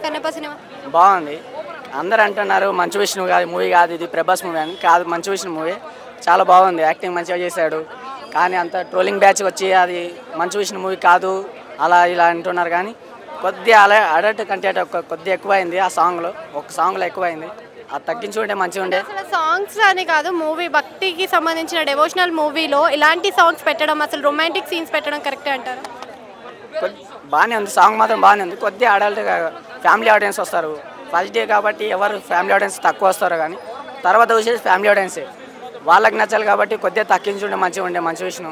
Kannappa cinema బాగుంది. అందరూ అంటున్నారు మంచు విష్ణు కాదు మూవీ కాదు ఇది ప్రభాస్ మూవీ అని. కాదు, మంచు విష్ణు మూవీ చాలా బాగుంది. యాక్టింగ్ మంచిగా చేశాడు. కానీ అంత ట్రోలింగ్ బ్యాచ్ వచ్చి అది మంచు విష్ణు మూవీ కాదు అలా ఇలా అంటున్నారు. కానీ కొద్దిగా అలా అడల్ట్ కంటెంట్ కొద్దిగా ఎక్కువైంది. ఆ సాంగ్లో ఒక సాంగ్లో ఎక్కువైంది. అది తగ్గించుకుంటే మంచిగా ఉండే. అసలు సాంగ్స్ అని కాదు, మూవీ భక్తికి సంబంధించిన డెవోషనల్ మూవీలో ఇలాంటి సాంగ్స్ పెట్టడం, అసలు రొమాంటిక్ సీన్స్ పెట్టడం కరెక్టే అంటారు? బాగానే ఉంది. సాంగ్ మాత్రం బాగానే ఉంది. కొద్దిగా అడల్ట్గా ఫ్యామిలీ ఆడియన్స్ వస్తారు. ఫస్ట్ డే కాబట్టి ఎవరు ఫ్యామిలీ ఆడియన్స్ తక్కువ వస్తారు. కానీ తర్వాత వచ్చేసి ఫ్యామిలీ ఆడియన్సే వాళ్ళకి నచ్చాలి కాబట్టి కొద్దిగా తగ్గించుంటే మంచిగా ఉండే మంచు విష్ణు.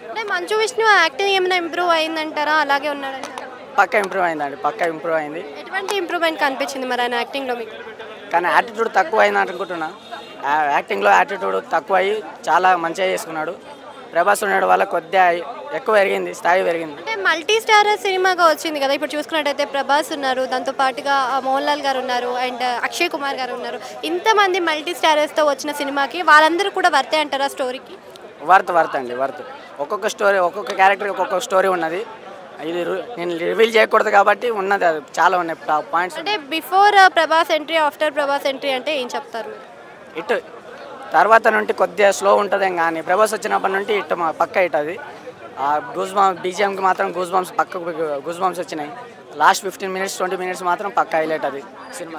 అంటే మంచు విష్ణు యాక్టింగ్ ఏమైనా ఇంప్రూవ్ అయిందంటారా, అలాగే ఉన్నాడంటారా? పక్కా ఇంప్రూవ్ అయిందండి. పక్కా ఇంప్రూవ్ అయింది. ఎటువంటి ఇంప్రూవ్మెంట్ కనిపించింది మరి ఆయన యాక్టింగ్లో మీకు? కానీ యాటిట్యూడ్ తక్కువ అయింది అనుకుంటున్నా. యాక్టింగ్లో యాటిట్యూడ్ తక్కువ అయ్యి చాలా మంచిగా చేసుకున్నాడు. ప్రభాస్ ఉండడం వల్ల కొద్దిగా ఎక్కువ పెరిగింది, స్థాయి పెరిగింది. అంటే మల్టీ స్టార్ సినిమాగా వచ్చింది కదా, ఇప్పుడు చూసుకున్నట్టయితే ప్రభాస్ ఉన్నారు, దాంతో పాటుగా మోహన్ లాల్ గారు ఉన్నారు, అండ్ అక్షయ్ కుమార్ గారు ఉన్నారు. ఇంతమంది మల్టీ స్టారర్స్తో వచ్చిన సినిమాకి వాళ్ళందరూ కూడా వర్తే అంటారా స్టోరీకి? వర్త్ అండి, వర్త్. ఒక్కొక్క స్టోరీ, ఒక్కొక్క క్యారెక్టర్ ఒక్కొక్క స్టోరీ ఉన్నది. ఇది నేను రివీల్ చేయకూడదు కాబట్టి ఉన్నది. అది చాలా ఉన్నాయి పాయింట్స్. అంటే before Prabhas entry, after Prabhas entry అంటే ఏం చెప్తారు? ఇటు తర్వాత నుండి కొద్దిగా స్లో ఉంటుంది కానీ ప్రభాస్ వచ్చినప్పటి నుండి ఇటు పక్క ఇటు అది గూస్ బాంబ్స్ బీజిఎంకి మాత్రం గూస్ బాంబ్స్ వచ్చినాయి. లాస్ట్ 15 minutes 20 minutes మాత్రం పక్క హైలైట్ అది సినిమా.